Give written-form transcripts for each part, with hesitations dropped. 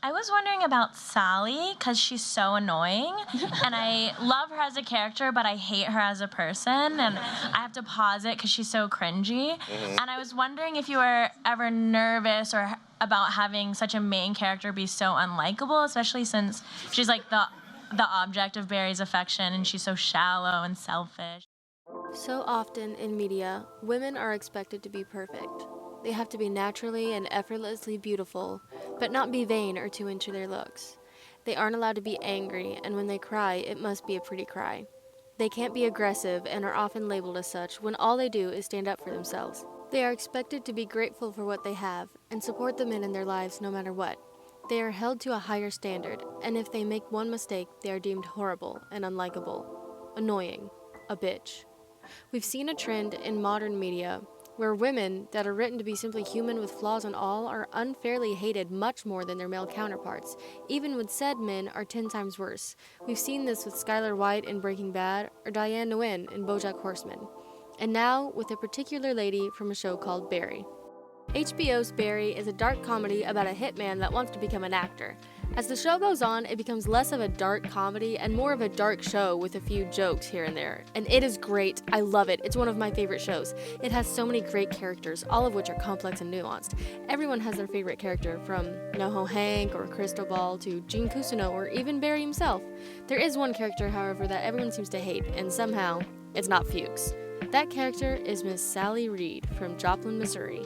I was wondering about Sally because she's so annoying, and I love her as a character, but I hate her as a person, and I have to pause it because she's so cringy. Hmm. And I was wondering if you were ever nervous or about having such a main character be so unlikable, especially since she's like the object of Barry's affection, and she's so shallow and selfish. So often in media, women are expected to be perfect. They have to be naturally and effortlessly beautiful, but not be vain or too into their looks. They aren't allowed to be angry, and when they cry, it must be a pretty cry. They can't be aggressive and are often labeled as such when all they do is stand up for themselves. They are expected to be grateful for what they have and support the men in their lives no matter what. They are held to a higher standard, and if they make one mistake, they are deemed horrible and unlikable, annoying, a bitch. We've seen a trend in modern media where women that are written to be simply human with flaws and all are unfairly hated much more than their male counterparts, even when said men are 10 times worse. We've seen this with Skylar White in Breaking Bad or Diane Nguyen in BoJack Horseman, and now with a particular lady from a show called Barry. HBO's Barry is a dark comedy about a hitman that wants to become an actor. As the show goes on, it becomes less of a dark comedy and more of a dark show with a few jokes here and there. And it is great. I love it. It's one of my favorite shows. It has so many great characters, all of which are complex and nuanced. Everyone has their favorite character, from NoHo Hank or Crystal Ball to Gene Cousineau or even Barry himself. There is one character, however, that everyone seems to hate, and somehow, it's not Fuchs. That character is Miss Sally Reed from Joplin, Missouri.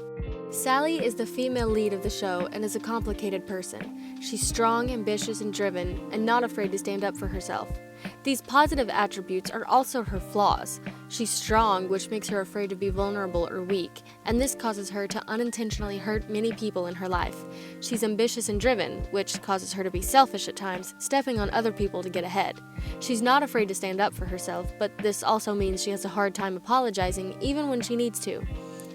Sally is the female lead of the show and is a complicated person. She's strong, ambitious, and driven, and not afraid to stand up for herself. These positive attributes are also her flaws. She's strong, which makes her afraid to be vulnerable or weak, and this causes her to unintentionally hurt many people in her life. She's ambitious and driven, which causes her to be selfish at times, stepping on other people to get ahead. She's not afraid to stand up for herself, but this also means she has a hard time apologizing even when she needs to.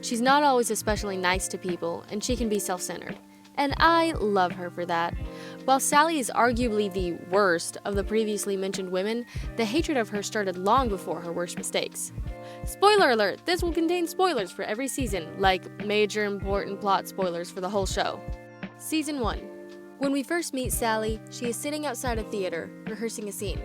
She's not always especially nice to people, and she can be self-centered. And I love her for that. While Sally is arguably the worst of the previously mentioned women, the hatred of her started long before her worst mistakes. Spoiler alert! This will contain spoilers for every season, like major important plot spoilers for the whole show. Season 1. When we first meet Sally, she is sitting outside a theater, rehearsing a scene.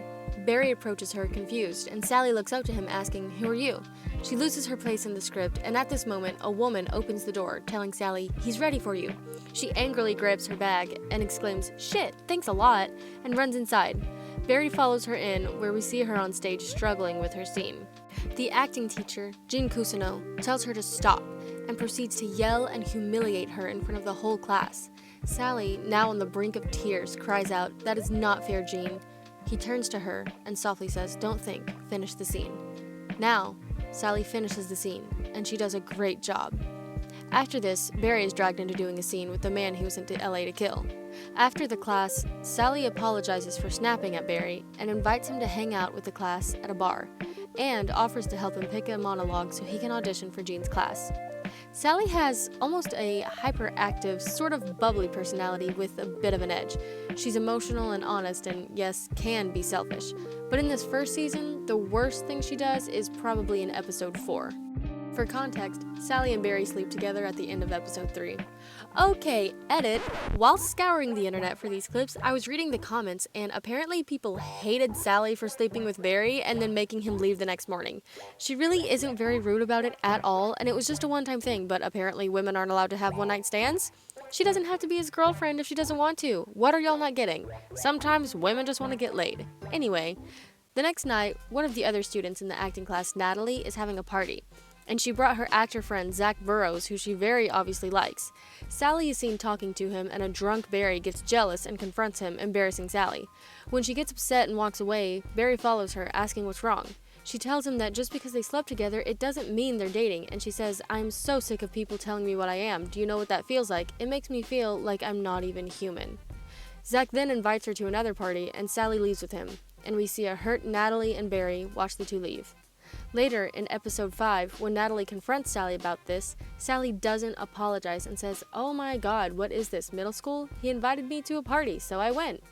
Barry approaches her, confused, and Sally looks up to him asking, "Who are you?" She loses her place in the script, and at this moment, a woman opens the door, telling Sally, "He's ready for you." She angrily grabs her bag and exclaims, "Shit, thanks a lot," and runs inside. Barry follows her in, where we see her on stage struggling with her scene. The acting teacher, Gene Cousineau, tells her to stop and proceeds to yell and humiliate her in front of the whole class. Sally, now on the brink of tears, cries out, "That is not fair, Gene." He turns to her and softly says, "Don't think, finish the scene." Now, Sally finishes the scene, and she does a great job. After this, Barry is dragged into doing a scene with the man he was sent to LA to kill. After the class, Sally apologizes for snapping at Barry and invites him to hang out with the class at a bar, and offers to help him pick a monologue so he can audition for Gene's class. Sally has almost a hyperactive, sort of bubbly personality with a bit of an edge. She's emotional and honest and, yes, can be selfish. But in this first season, the worst thing she does is probably in episode 4. For context, Sally and Barry sleep together at the end of episode 3. Okay, edit. While scouring the internet for these clips, I was reading the comments, and apparently people hated Sally for sleeping with Barry and then making him leave the next morning. She really isn't very rude about it at all, and it was just a one-time thing, but apparently women aren't allowed to have one-night stands? She doesn't have to be his girlfriend if she doesn't want to. What are y'all not getting? Sometimes women just want to get laid. Anyway, the next night, one of the other students in the acting class, Natalie, is having a party, and she brought her actor friend Zach Burrows, who she very obviously likes. Sally is seen talking to him, and a drunk Barry gets jealous and confronts him, embarrassing Sally. When she gets upset and walks away, Barry follows her, asking what's wrong. She tells him that just because they slept together, it doesn't mean they're dating, and she says, "I'm so sick of people telling me what I am. Do you know what that feels like? It makes me feel like I'm not even human." Zach then invites her to another party, and Sally leaves with him, and we see a hurt Natalie and Barry watch the two leave. Later, in episode 5, when Natalie confronts Sally about this, Sally doesn't apologize and says, "Oh my god, what is this, middle school? He invited me to a party, so I went."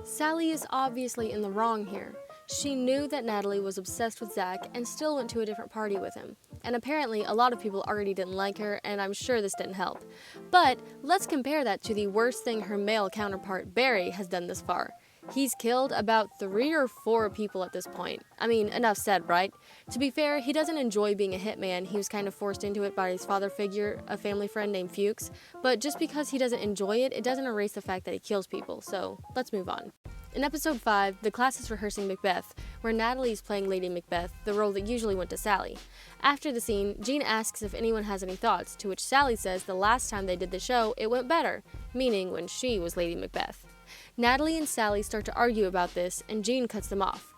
Sally is obviously in the wrong here. She knew that Natalie was obsessed with Zach and still went to a different party with him. And apparently, a lot of people already didn't like her, and I'm sure this didn't help. But let's compare that to the worst thing her male counterpart, Barry, has done this far. He's killed about 3 or 4 people at this point. I mean, enough said, right? To be fair, he doesn't enjoy being a hitman. He was kind of forced into it by his father figure, a family friend named Fuchs. But just because he doesn't enjoy it, it doesn't erase the fact that he kills people. So let's move on. In episode 5, the class is rehearsing Macbeth, where Natalie is playing Lady Macbeth, the role that usually went to Sally. After the scene, Jean asks if anyone has any thoughts, to which Sally says the last time they did the show, it went better, meaning when she was Lady Macbeth. Natalie and Sally start to argue about this, and Jean cuts them off.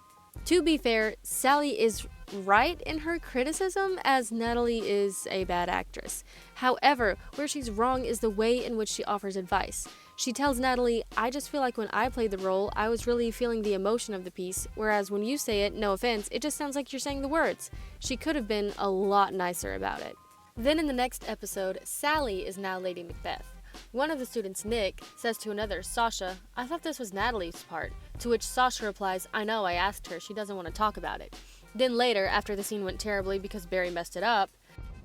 To be fair, Sally is right in her criticism, as Natalie is a bad actress. However, where she's wrong is the way in which she offers advice. She tells Natalie, "I just feel like when I played the role, I was really feeling the emotion of the piece, whereas when you say it, no offense, it just sounds like you're saying the words." She could have been a lot nicer about it. Then in the next episode, Sally is now Lady Macbeth. One of the students, Nick, says to another, Sasha, "I thought this was Natalie's part," to which Sasha replies, "I know, I asked her, she doesn't want to talk about it." Then later, after the scene went terribly because Barry messed it up,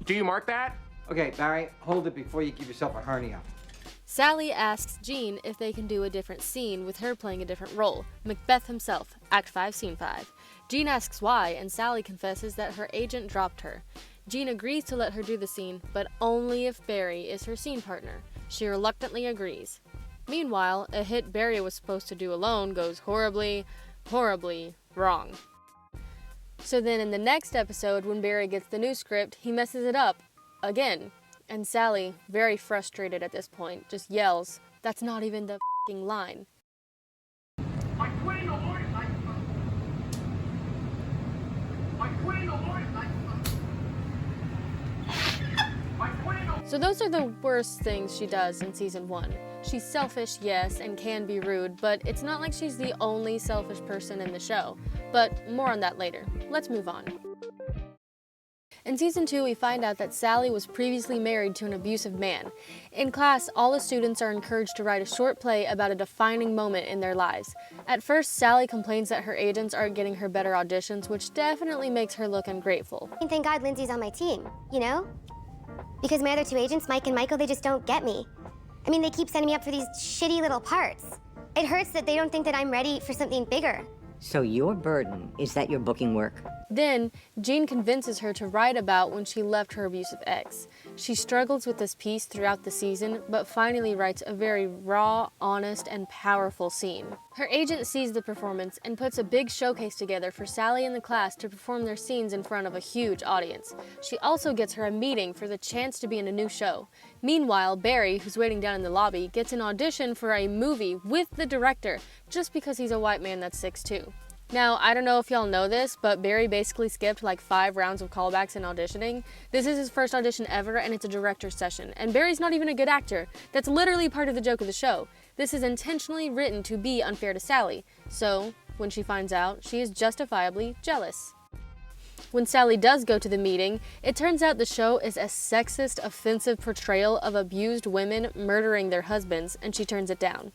"Do you mark that?" Okay, Barry, hold it before you give yourself a hernia. Sally asks Jean if they can do a different scene with her playing a different role, Macbeth himself, Act 5, Scene 5. Jean asks why, and Sally confesses that her agent dropped her. Jean agrees to let her do the scene, but only if Barry is her scene partner. She reluctantly agrees. Meanwhile, a hit Barry was supposed to do alone goes horribly, horribly wrong. So then in the next episode, when Barry gets the new script, he messes it up again. And Sally, very frustrated at this point, just yells, "That's not even the f***ing line." My queen award! My queen award! My queen award! So those are the worst things she does in season 1. She's selfish, yes, and can be rude, but it's not like she's the only selfish person in the show. But more on that later. Let's move on. In season 2, we find out that Sally was previously married to an abusive man. In class, all the students are encouraged to write a short play about a defining moment in their lives. At first, Sally complains that her agents aren't getting her better auditions, which definitely makes her look ungrateful. Thank God Lindsay's on my team, you know? Because my other 2 agents, Mike and Michael, they just don't get me. I mean, they keep sending me up for these shitty little parts. It hurts that they don't think that I'm ready for something bigger. So your burden is that you're booking work? Then, Jean convinces her to write about when she left her abusive ex. She struggles with this piece throughout the season, but finally writes a very raw, honest, and powerful scene. Her agent sees the performance and puts a big showcase together for Sally and the class to perform their scenes in front of a huge audience. She also gets her a meeting for the chance to be in a new show. Meanwhile, Barry, who's waiting down in the lobby, gets an audition for a movie with the director, just because he's a white man that's 6'2". Now, I don't know if y'all know this, but Barry basically skipped like 5 rounds of callbacks and auditioning. This is his first audition ever, and it's a director's session. And Barry's not even a good actor. That's literally part of the joke of the show. This is intentionally written to be unfair to Sally. So, when she finds out, she is justifiably jealous. When Sally does go to the meeting, it turns out the show is a sexist, offensive portrayal of abused women murdering their husbands, and she turns it down.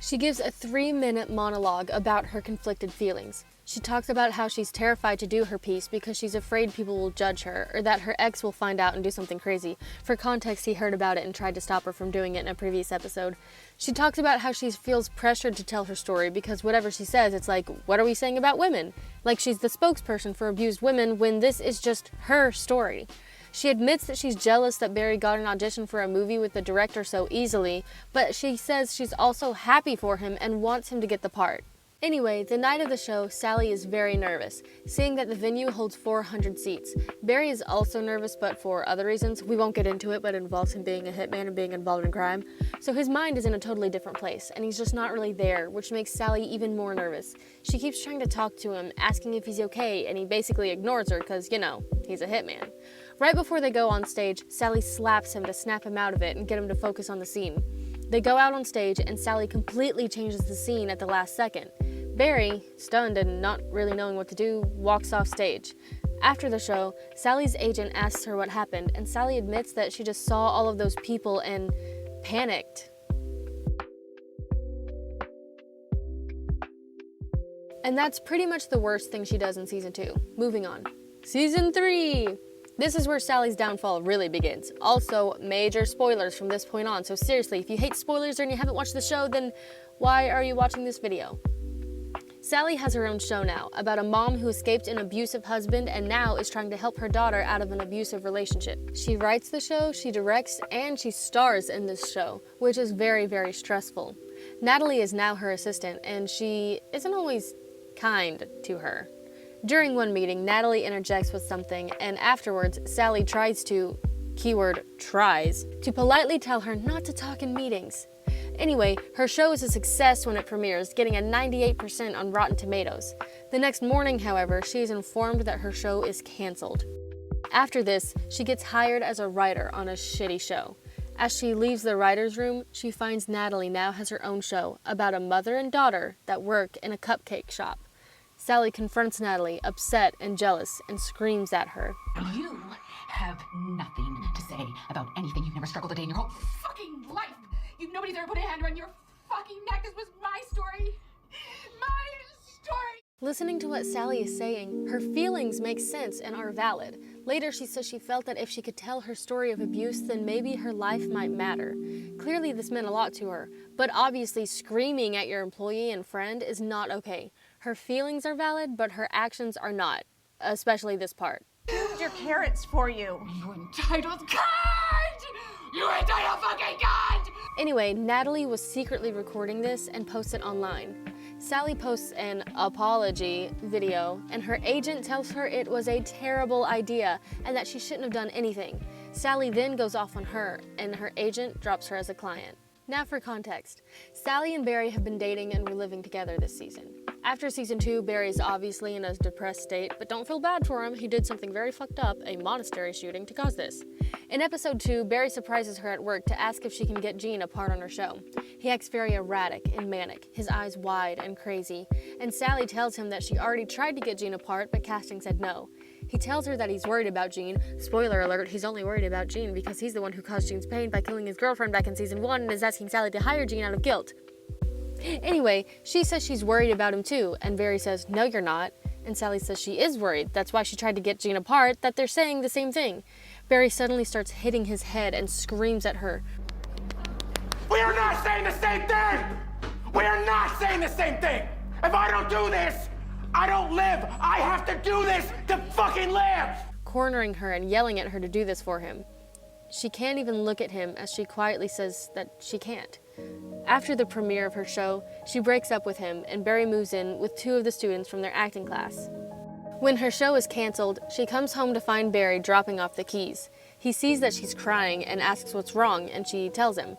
She gives a 3-minute monologue about her conflicted feelings. She talks about how she's terrified to do her piece because she's afraid people will judge her, or that her ex will find out and do something crazy. For context, he heard about it and tried to stop her from doing it in a previous episode. She talks about how she feels pressured to tell her story because whatever she says, it's like, what are we saying about women? Like she's the spokesperson for abused women when this is just her story. She admits that she's jealous that Barry got an audition for a movie with the director so easily, but she says she's also happy for him and wants him to get the part. Anyway, the night of the show, Sally is very nervous, seeing that the venue holds 400 seats. Barry is also nervous, but for other reasons. We won't get into it, but it involves him being a hitman and being involved in crime. So his mind is in a totally different place, and he's just not really there, which makes Sally even more nervous. She keeps trying to talk to him, asking if he's okay, and he basically ignores her because, you know, he's a hitman. Right before they go on stage, Sally slaps him to snap him out of it and get him to focus on the scene. They go out on stage, and Sally completely changes the scene at the last second. Barry, stunned and not really knowing what to do, walks off stage. After the show, Sally's agent asks her what happened, and Sally admits that she just saw all of those people and panicked. And that's pretty much the worst thing she does in season 2. Moving on. Season 3! This is where Sally's downfall really begins. Also, major spoilers from this point on, so seriously, if you hate spoilers and you haven't watched the show, then why are you watching this video? Sally has her own show now, about a mom who escaped an abusive husband and now is trying to help her daughter out of an abusive relationship. She writes the show, she directs, and she stars in this show, which is very, very stressful. Natalie is now her assistant, and she isn't always kind to her. During one meeting, Natalie interjects with something, and afterwards, Sally tries to, keyword tries, to politely tell her not to talk in meetings. Anyway, her show is a success when it premieres, getting a 98% on Rotten Tomatoes. The next morning, however, she is informed that her show is canceled. After this, she gets hired as a writer on a shitty show. As she leaves the writer's room, she finds Natalie now has her own show about a mother and daughter that work in a cupcake shop. Sally confronts Natalie, upset and jealous, and screams at her. You have nothing to say about anything. You've never struggled a day in your whole fucking life. Nobody's ever put a hand around your fucking neck. This was my story. My story. Listening to what Sally is saying, her feelings make sense and are valid. Later, she says she felt that if she could tell her story of abuse, then maybe her life might matter. Clearly, this meant a lot to her, but obviously screaming at your employee and friend is not okay. Her feelings are valid, but her actions are not, especially this part. Moved your carrots for you. You entitled cunt! You entitled fucking cunt! Anyway, Natalie was secretly recording this and posts it online. Sally posts an apology video, and her agent tells her it was a terrible idea and that she shouldn't have done anything. Sally then goes off on her, and her agent drops her as a client. Now for context. Sally and Barry have been dating and were living together this season. After season 2, Barry's obviously in a depressed state, but don't feel bad for him. He did something very fucked up, a monastery shooting, to cause this. In episode 2, Barry surprises her at work to ask if she can get Jean a part on her show. He acts very erratic and manic, his eyes wide and crazy, and Sally tells him that she already tried to get Jean a part, but casting said no. He tells her that he's worried about Jean. Spoiler alert, he's only worried about Jean because he's the one who caused Jean's pain by killing his girlfriend back in season 1 and is asking Sally to hire Jean out of guilt. Anyway, she says she's worried about him too, and Barry says, no you're not. And Sally says she is worried, that's why she tried to get Jean apart, that they're saying the same thing. Barry suddenly starts hitting his head and screams at her. We are not saying the same thing! We are not saying the same thing! If I don't do this, I don't live! I have to do this to fucking live! Cornering her and yelling at her to do this for him. She can't even look at him as she quietly says that she can't. After the premiere of her show, she breaks up with him and Barry moves in with 2 of the students from their acting class. When her show is canceled, she comes home to find Barry dropping off the keys. He sees that she's crying and asks what's wrong, and she tells him.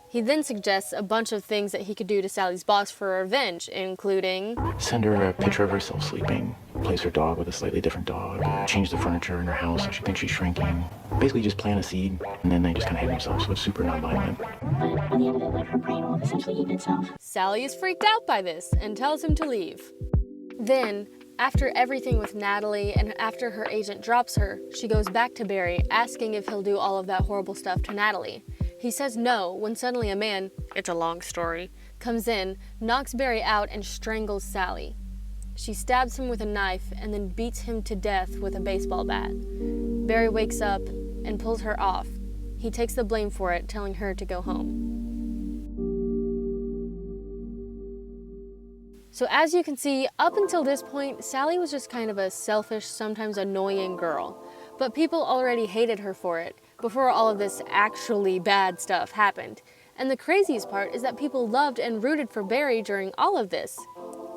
He then suggests a bunch of things that he could do to Sally's boss for revenge, including send her a picture of herself sleeping, replace her dog with a slightly different dog, change the furniture in her house so she thinks she's shrinking. Basically just plant a seed, and then they just kind of hate themselves, so it's super non-violent. But at the end of it, like, her brain will essentially eat itself. Sally is freaked out by this and tells him to leave. Then, after everything with Natalie and after her agent drops her, she goes back to Barry, asking if he'll do all of that horrible stuff to Natalie. He says no when suddenly a man, it's a long story, comes in, knocks Barry out, and strangles Sally. She stabs him with a knife and then beats him to death with a baseball bat. Barry wakes up and pulls her off. He takes the blame for it, telling her to go home. So as you can see, up until this point, Sally was just kind of a selfish, sometimes annoying girl. But people already hated her for it, before all of this actually bad stuff happened. And the craziest part is that people loved and rooted for Barry during all of this.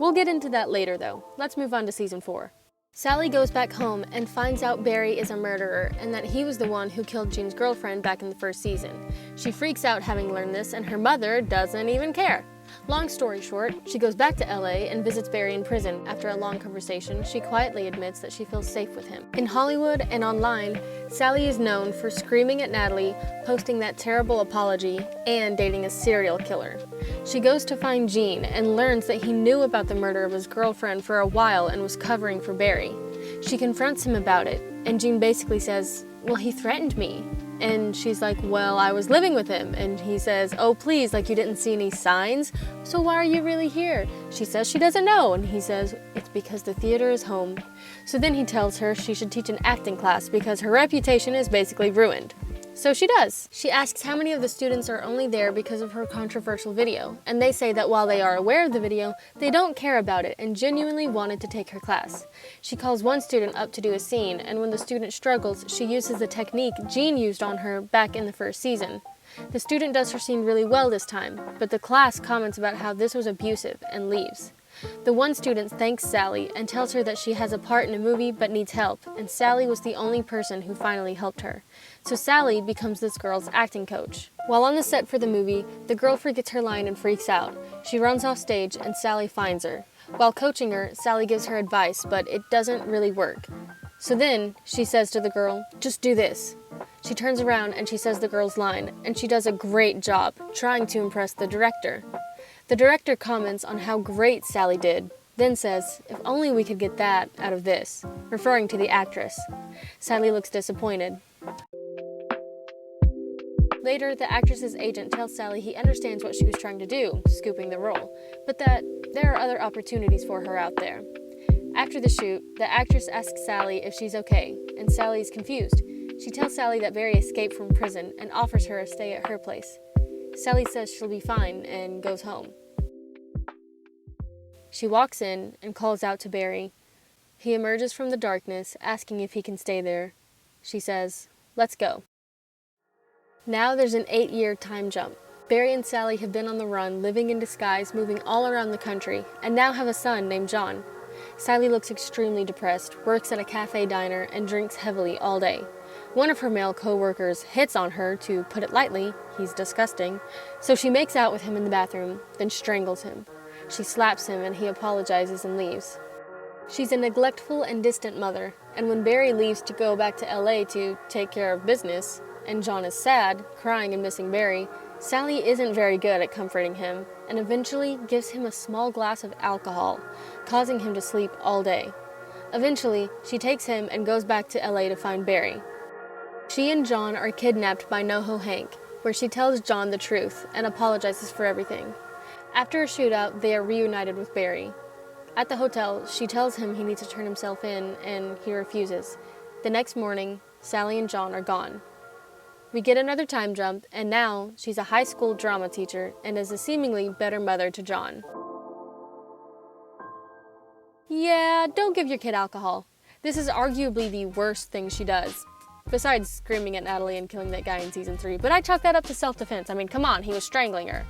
We'll get into that later though. Let's move on to season 4. Sally goes back home and finds out Barry is a murderer and that he was the one who killed Jean's girlfriend back in the first season. She freaks out having learned this, and her mother doesn't even care. Long story short, she goes back to LA and visits Barry in prison. After a long conversation, she quietly admits that she feels safe with him. In Hollywood and online, Sally is known for screaming at Natalie, posting that terrible apology, and dating a serial killer. She goes to find Jean and learns that he knew about the murder of his girlfriend for a while and was covering for Barry. She confronts him about it, and Jean basically says, well, he threatened me. And she's like, well, I was living with him. And he says, oh, please, like you didn't see any signs? So why are you really here? She says she doesn't know. And he says, it's because the theater is home. So then he tells her she should teach an acting class because her reputation is basically ruined. So she does. She asks how many of the students are only there because of her controversial video, and they say that while they are aware of the video, they don't care about it and genuinely wanted to take her class. She calls one student up to do a scene, and when the student struggles, she uses the technique Jean used on her back in the first season. The student does her scene really well this time, but the class comments about how this was abusive and leaves. The one student thanks Sally and tells her that she has a part in a movie but needs help, and Sally was the only person who finally helped her. So Sally becomes this girl's acting coach. While on the set for the movie, the girl forgets her line and freaks out. She runs off stage and Sally finds her. While coaching her, Sally gives her advice, but it doesn't really work. So then, she says to the girl, just do this. She turns around and she says the girl's line, and she does a great job, trying to impress the director. The director comments on how great Sally did, then says, if only we could get that out of this, referring to the actress. Sally looks disappointed. Later, the actress's agent tells Sally he understands what she was trying to do, scooping the role, but that there are other opportunities for her out there. After the shoot, the actress asks Sally if she's okay, and Sally is confused. She tells Sally that Barry escaped from prison and offers her a stay at her place. Sally says she'll be fine and goes home. She walks in and calls out to Barry. He emerges from the darkness, asking if he can stay there. She says, let's go. Now there's an 8-year time jump. Barry and Sally have been on the run, living in disguise, moving all around the country, and now have a son named John. Sally looks extremely depressed, works at a cafe diner, and drinks heavily all day. One of her male co-workers hits on her, to put it lightly, he's disgusting, so she makes out with him in the bathroom, then strangles him. She slaps him and he apologizes and leaves. She's a neglectful and distant mother, and when Barry leaves to go back to LA to take care of business, and John is sad, crying and missing Barry, Sally isn't very good at comforting him, and eventually gives him a small glass of alcohol, causing him to sleep all day. Eventually, she takes him and goes back to LA to find Barry. She and John are kidnapped by NoHo Hank, where she tells John the truth and apologizes for everything. After a shootout, they are reunited with Barry. At the hotel, she tells him he needs to turn himself in, and he refuses. The next morning, Sally and John are gone. We get another time jump, and now she's a high school drama teacher and is a seemingly better mother to John. Yeah, don't give your kid alcohol. This is arguably the worst thing she does. Besides screaming at Natalie and killing that guy in season 3, but I chalk that up to self-defense. I mean, come on, he was strangling her.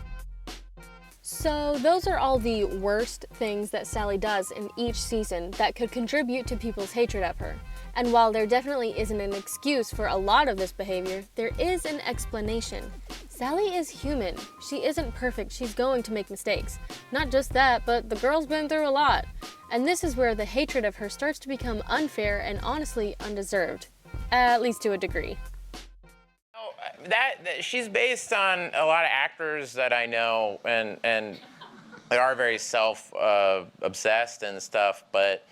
So those are all the worst things that Sally does in each season that could contribute to people's hatred of her. And while there definitely isn't an excuse for a lot of this behavior, there is an explanation. Sally is human. She isn't perfect. She's going to make mistakes. Not just that, but the girl's been through a lot. And this is where the hatred of her starts to become unfair and honestly undeserved. At least to a degree. That she's based on a lot of actors that I know, and they are very self-obsessed and stuff. But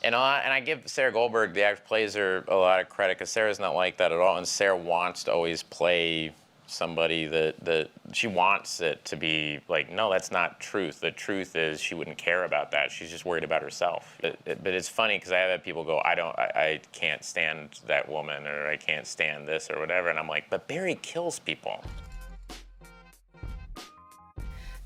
and I give Sarah Goldberg, the actor plays her, a lot of credit because Sarah's not like that at all, and Sarah wants to always play somebody that she wants it to be like, no, that's not truth. The truth is she wouldn't care about that. She's just worried about herself. But it's funny because I have had people go, I can't stand that woman, or I can't stand this or whatever. And I'm like, but Barry kills people.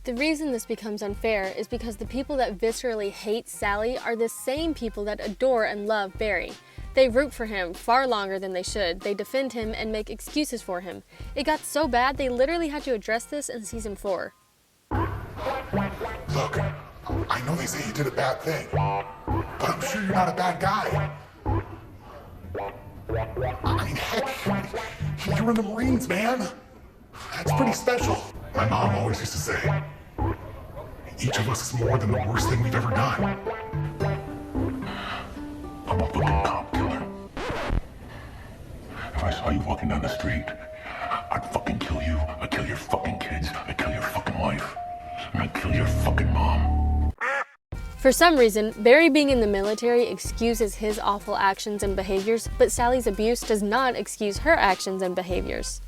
The reason this becomes unfair is because the people that viscerally hate Sally are the same people that adore and love Barry. They root for him far longer than they should. They defend him and make excuses for him. It got so bad, they literally had to address this in season 4. Look, I know they say you did a bad thing, but I'm sure you're not a bad guy. I mean, heck, you're in the Marines, man. That's pretty special. My mom always used to say, each of us is more than the worst thing we've ever done. I'm a fucking cop killer. If I saw you walking down the street, I'd fucking kill you. I'd kill your fucking kids. I'd kill your fucking wife. And I'd kill your fucking mom. For some reason, Barry being in the military excuses his awful actions and behaviors, but Sally's abuse does not excuse her actions and behaviors.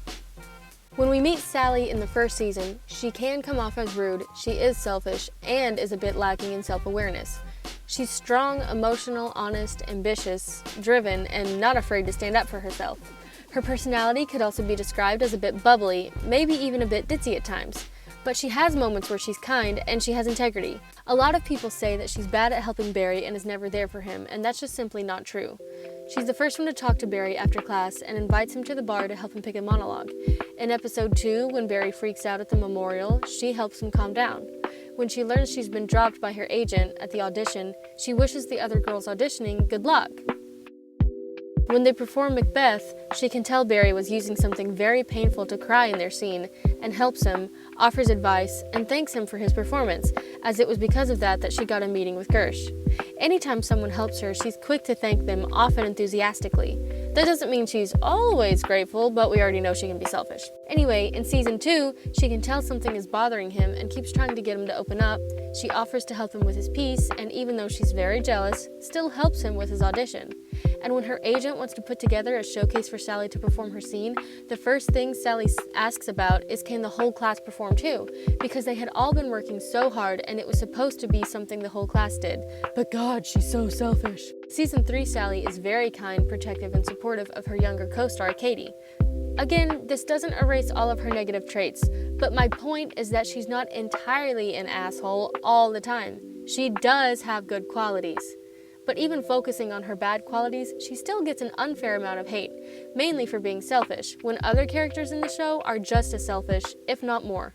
When we meet Sally in the first season, she can come off as rude, she is selfish, and is a bit lacking in self-awareness. She's strong, emotional, honest, ambitious, driven, and not afraid to stand up for herself. Her personality could also be described as a bit bubbly, maybe even a bit ditzy at times. But she has moments where she's kind and she has integrity. A lot of people say that she's bad at helping Barry and is never there for him, and that's just simply not true. She's the first one to talk to Barry after class and invites him to the bar to help him pick a monologue. In episode 2, when Barry freaks out at the memorial, she helps him calm down. When she learns she's been dropped by her agent at the audition, she wishes the other girls auditioning good luck. When they perform Macbeth, she can tell Barry was using something very painful to cry in their scene, and helps him, offers advice, and thanks him for his performance, as it was because of that she got a meeting with Gersh. Anytime someone helps her, she's quick to thank them, often enthusiastically. That doesn't mean she's always grateful, but we already know she can be selfish. Anyway, in season 2, she can tell something is bothering him and keeps trying to get him to open up. She offers to help him with his piece, and even though she's very jealous, still helps him with his audition. And when her agent wants to put together a showcase for Sally to perform her scene, the first thing Sally asks about is can the whole class perform too? Because they had all been working so hard and it was supposed to be something the whole class did. But God, she's so selfish. Season 3 Sally is very kind, protective, and supportive of her younger co-star, Katie. Again, this doesn't erase all of her negative traits, but my point is that she's not entirely an asshole all the time. She does have good qualities. But even focusing on her bad qualities, she still gets an unfair amount of hate, mainly for being selfish, when other characters in the show are just as selfish, if not more.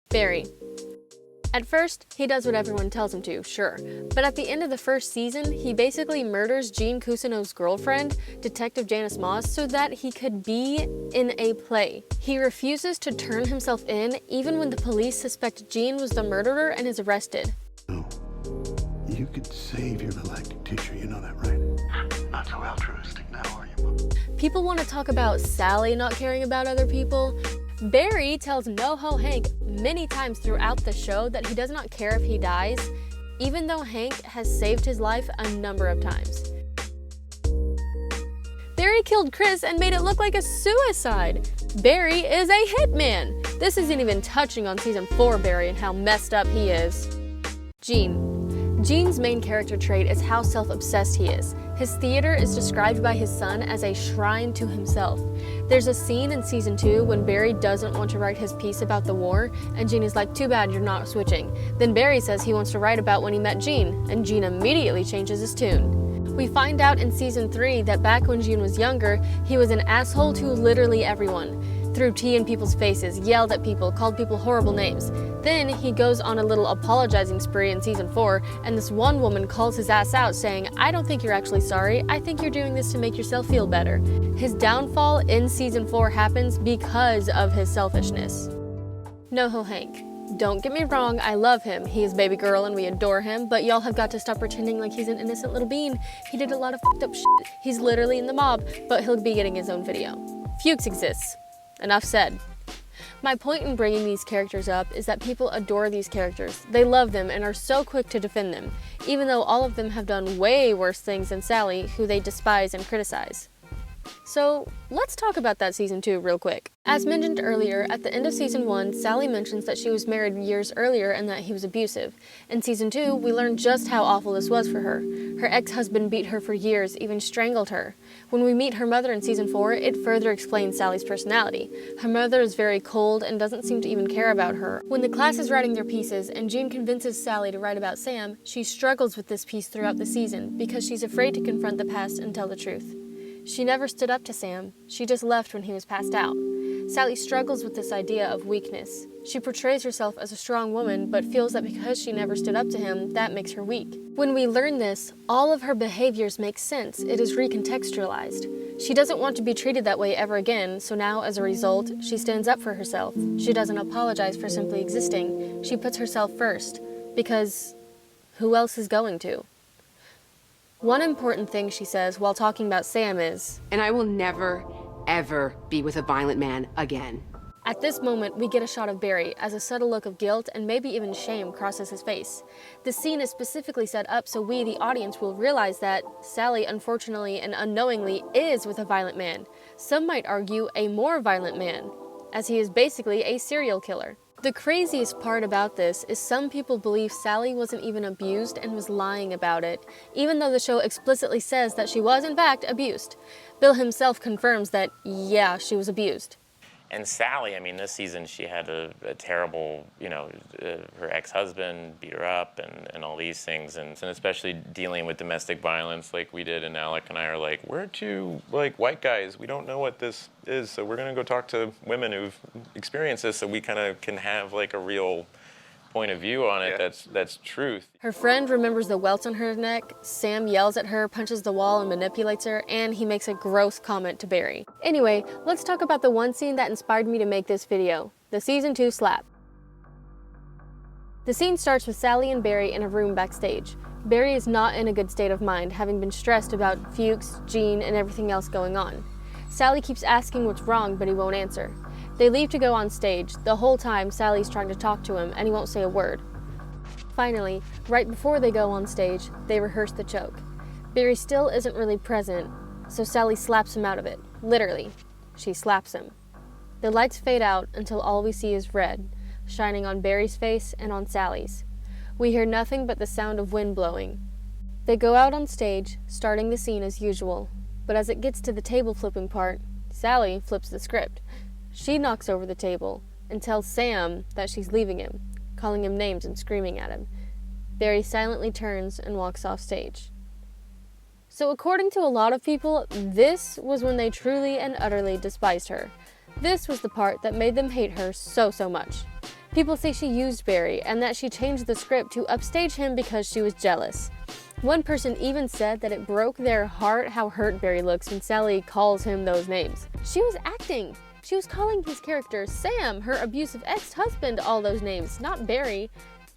Barry. At first, he does what everyone tells him to, sure, but at the end of the first season, he basically murders Gene Cousineau's girlfriend, Detective Janice Moss, so that he could be in a play. He refuses to turn himself in, even when the police suspect Gene was the murderer and is arrested. You could save your lactic tissue, you know that, right? Not so altruistic now, are you? People want to talk about Sally not caring about other people. Barry tells NoHo Hank many times throughout the show that he does not care if he dies, even though Hank has saved his life a number of times. Barry killed Chris and made it look like a suicide. Barry is a hitman. This isn't even touching on season 4 Barry and how messed up he is. Gene. Gene's main character trait is how self-obsessed he is. His theater is described by his son as a shrine to himself. There's a scene in season 2 when Barry doesn't want to write his piece about the war, and Gene is like, too bad you're not switching. Then Barry says he wants to write about when he met Gene, and Gene immediately changes his tune. We find out in season 3 that back when Gene was younger, he was an asshole to literally everyone. Threw tea in people's faces, yelled at people, called people horrible names. Then he goes on a little apologizing spree in season 4, and this one woman calls his ass out saying, I don't think you're actually sorry, I think you're doing this to make yourself feel better. His downfall in season 4 happens because of his selfishness. NoHo Hank. Don't get me wrong, I love him. He is baby girl and we adore him, but y'all have got to stop pretending like he's an innocent little bean. He did a lot of fucked up shit. He's literally in the mob, but he'll be getting his own video. Fuchs exists. Enough said. My point in bringing these characters up is that people adore these characters. They love them and are so quick to defend them, even though all of them have done way worse things than Sally, who they despise and criticize. So, let's talk about that season 2 real quick. As mentioned earlier, at the end of season 1, Sally mentions that she was married years earlier and that he was abusive. In season 2, we learn just how awful this was for her. Her ex-husband beat her for years, even strangled her. When we meet her mother in season 4, it further explains Sally's personality. Her mother is very cold and doesn't seem to even care about her. When the class is writing their pieces and Jean convinces Sally to write about Sam, she struggles with this piece throughout the season because she's afraid to confront the past and tell the truth. She never stood up to Sam, she just left when he was passed out. Sally struggles with this idea of weakness. She portrays herself as a strong woman, but feels that because she never stood up to him, that makes her weak. When we learn this, all of her behaviors make sense. It is recontextualized. She doesn't want to be treated that way ever again, so now, as a result, she stands up for herself. She doesn't apologize for simply existing. She puts herself first, because who else is going to? One important thing she says while talking about Sam is, and I will never, ever be with a violent man again. At this moment, we get a shot of Barry as a subtle look of guilt and maybe even shame crosses his face. The scene is specifically set up so we, the audience, will realize that Sally, unfortunately and unknowingly, is with a violent man. Some might argue a more violent man, as he is basically a serial killer. The craziest part about this is some people believe Sally wasn't even abused and was lying about it, even though the show explicitly says that she was in fact abused. Bill himself confirms that, yeah, she was abused. And Sally, I mean, this season she had a terrible, her ex-husband beat her up and all these things. And especially dealing with domestic violence like we did. And Alec and I are like, we're two, white guys. We don't know what this is. So we're going to go talk to women who've experienced this so we kind of can have, a real point of view on it. That's truth. Her friend remembers the welts on her neck, Sam yells at her, punches the wall and manipulates her, and he makes a gross comment to Barry. Anyway, let's talk about the one scene that inspired me to make this video, the season 2 slap. The scene starts with Sally and Barry in a room backstage. Barry is not in a good state of mind, having been stressed about Fuchs, Jean, and everything else going on. Sally keeps asking what's wrong, but he won't answer. They leave to go on stage. The whole time, Sally's trying to talk to him, and he won't say a word. Finally, right before they go on stage, they rehearse the choke. Barry still isn't really present, so Sally slaps him out of it. Literally, she slaps him. The lights fade out until all we see is red, shining on Barry's face and on Sally's. We hear nothing but the sound of wind blowing. They go out on stage, starting the scene as usual, but as it gets to the table flipping part, Sally flips the script. She knocks over the table and tells Sam that she's leaving him, calling him names and screaming at him. Barry silently turns and walks off stage. So according to a lot of people, this was when they truly and utterly despised her. This was the part that made them hate her so much. People say she used Barry and that she changed the script to upstage him because she was jealous. One person even said that it broke their heart how hurt Barry looks when Sally calls him those names. She was acting. She was calling his character Sam, her abusive ex-husband, all those names, not Barry.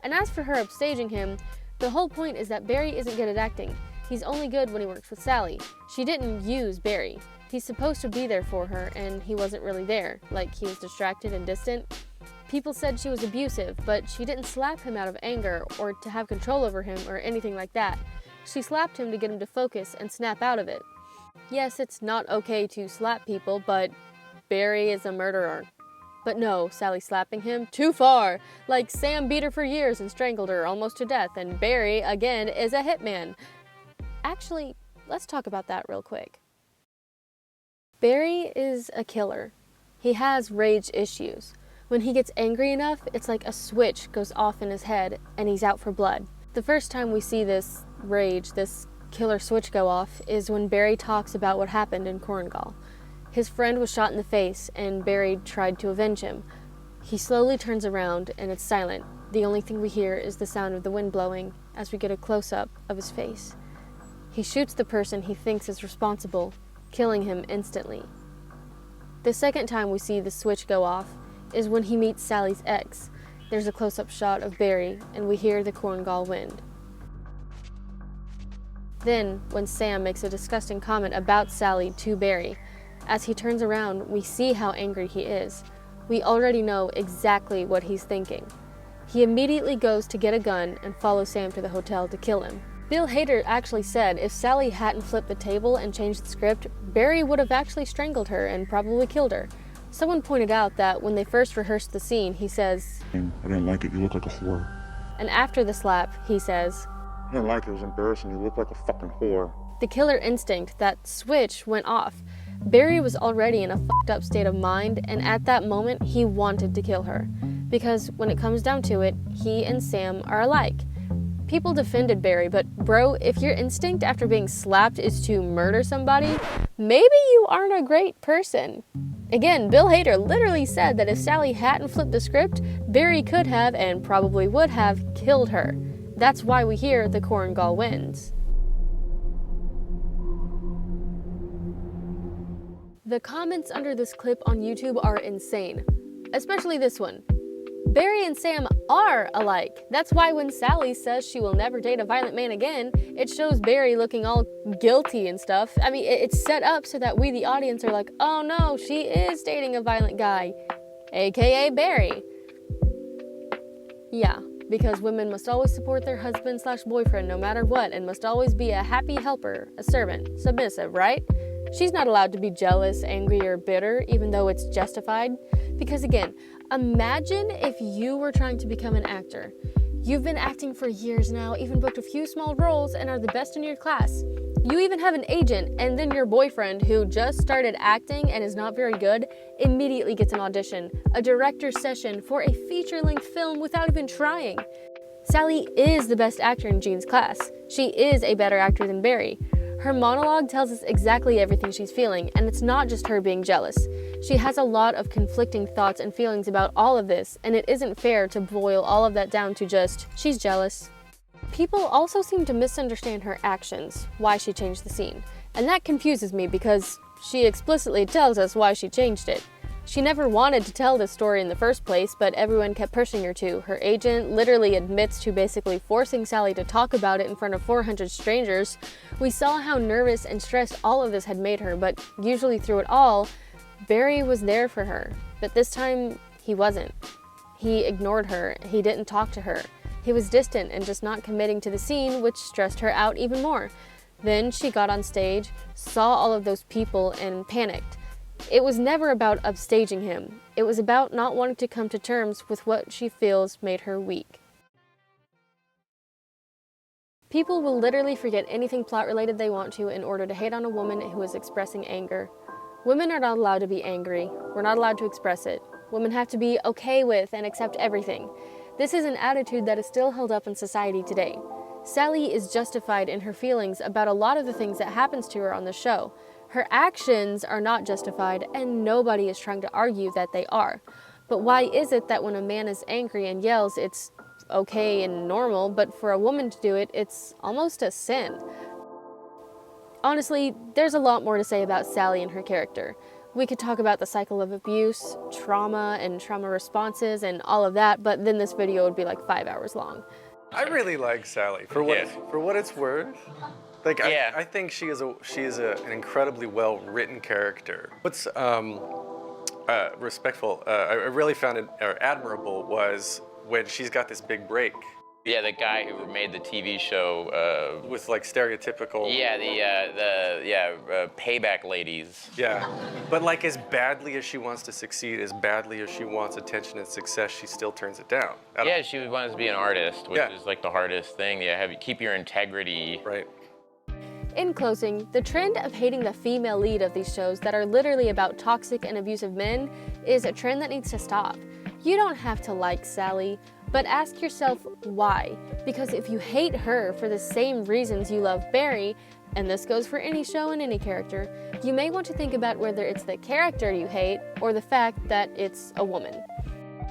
And as for her upstaging him, the whole point is that Barry isn't good at acting. He's only good when he works with Sally. She didn't use Barry. He's supposed to be there for her, and he wasn't really there, like he was distracted and distant. People said she was abusive, but she didn't slap him out of anger or to have control over him or anything like that. She slapped him to get him to focus and snap out of it. Yes, it's not okay to slap people, but Barry is a murderer. But no, Sally slapping him? Too far! Like Sam beat her for years and strangled her almost to death, and Barry, again, is a hitman. Actually, let's talk about that real quick. Barry is a killer. He has rage issues. When he gets angry enough, it's like a switch goes off in his head and he's out for blood. The first time we see this rage, this killer switch go off, is when Barry talks about what happened in Korengal. His friend was shot in the face, and Barry tried to avenge him. He slowly turns around, and it's silent. The only thing we hear is the sound of the wind blowing as we get a close-up of his face. He shoots the person he thinks is responsible, killing him instantly. The second time we see the switch go off is when he meets Sally's ex. There's a close-up shot of Barry, and we hear the Korengal wind. Then, when Sam makes a disgusting comment about Sally to Barry, as he turns around, we see how angry he is. We already know exactly what he's thinking. He immediately goes to get a gun and follows Sam to the hotel to kill him. Bill Hader actually said if Sally hadn't flipped the table and changed the script, Barry would have actually strangled her and probably killed her. Someone pointed out that when they first rehearsed the scene, he says, I didn't like it, you look like a whore. And after the slap, he says, I didn't like it, it was embarrassing, you look like a fucking whore. The killer instinct, that switch, went off. Barry was already in a fucked up state of mind, and at that moment, he wanted to kill her. Because when it comes down to it, he and Sam are alike. People defended Barry, but bro, if your instinct after being slapped is to murder somebody, maybe you aren't a great person. Again, Bill Hader literally said that if Sally hadn't flipped the script, Barry could have, and probably would have, killed her. That's why we hear the Korengal winds. The comments under this clip on YouTube are insane, especially this one. Barry and Sam are alike. That's why when Sally says she will never date a violent man again, it shows Barry looking all guilty and stuff. I mean, it's set up so that we, the audience, are like, oh no, she is dating a violent guy. aka Barry. Yeah, because women must always support their husband/boyfriend no matter what and must always be a happy helper, a servant, submissive, right? She's not allowed to be jealous, angry, or bitter, even though it's justified. Because again, imagine if you were trying to become an actor. You've been acting for years now, even booked a few small roles, and are the best in your class. You even have an agent, and then your boyfriend, who just started acting and is not very good, immediately gets an audition, a director's session for a feature-length film without even trying. Sally is the best actor in Jean's class. She is a better actor than Barry. Her monologue tells us exactly everything she's feeling, and it's not just her being jealous. She has a lot of conflicting thoughts and feelings about all of this, and it isn't fair to boil all of that down to just, she's jealous. People also seem to misunderstand her actions, why she changed the scene, and that confuses me because she explicitly tells us why she changed it. She never wanted to tell this story in the first place, but everyone kept pushing her to. Her agent literally admits to basically forcing Sally to talk about it in front of 400 strangers. We saw how nervous and stressed all of this had made her, but usually through it all, Barry was there for her. But this time, he wasn't. He ignored her. He didn't talk to her. He was distant and just not committing to the scene, which stressed her out even more. Then she got on stage, saw all of those people, and panicked. It was never about upstaging him. It was about not wanting to come to terms with what she feels made her weak. People will literally forget anything plot-related they want to in order to hate on a woman who is expressing anger. Women are not allowed to be angry. We're not allowed to express it. Women have to be okay with and accept everything. This is an attitude that is still held up in society today. Sally is justified in her feelings about a lot of the things that happens to her on the show. Her actions are not justified, and nobody is trying to argue that they are. But why is it that when a man is angry and yells, it's okay and normal, but for a woman to do it, it's almost a sin? Honestly, there's a lot more to say about Sally and her character. We could talk about the cycle of abuse, trauma, and trauma responses, and all of that, but then this video would be like 5 hours long. I really like Sally, for what it's worth. Like, I think she is an incredibly well-written character. What's respectful, I really found it admirable was when she's got this big break. Yeah, the guy who made the TV show with like stereotypical. Yeah, payback ladies. Yeah, but like as badly as she wants to succeed, as badly as she wants attention and success, she still turns it down. Yeah, she wants to be an artist, which is like the hardest thing. Yeah, keep your integrity. Right. In closing, the trend of hating the female lead of these shows that are literally about toxic and abusive men is a trend that needs to stop. You don't have to like Sally, but ask yourself why. Because if you hate her for the same reasons you love Barry, and this goes for any show and any character, you may want to think about whether it's the character you hate or the fact that it's a woman.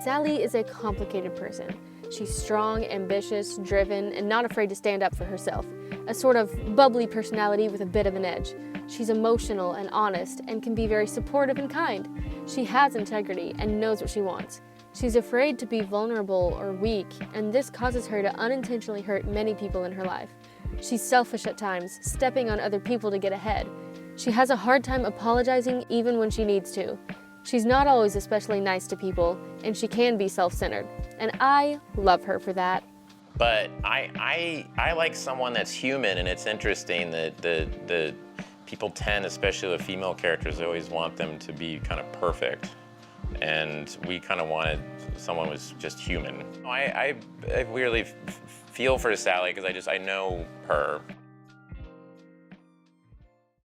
Sally is a complicated person. She's strong, ambitious, driven, and not afraid to stand up for herself. A sort of bubbly personality with a bit of an edge. She's emotional and honest and can be very supportive and kind. She has integrity and knows what she wants. She's afraid to be vulnerable or weak, and this causes her to unintentionally hurt many people in her life. She's selfish at times, stepping on other people to get ahead. She has a hard time apologizing even when she needs to. She's not always especially nice to people, and she can be self-centered. And I love her for that. But I like someone that's human, and it's interesting that the people tend, especially the female characters, they always want them to be kind of perfect. And we kind of wanted someone who was just human. I weirdly feel for Sally because I know her,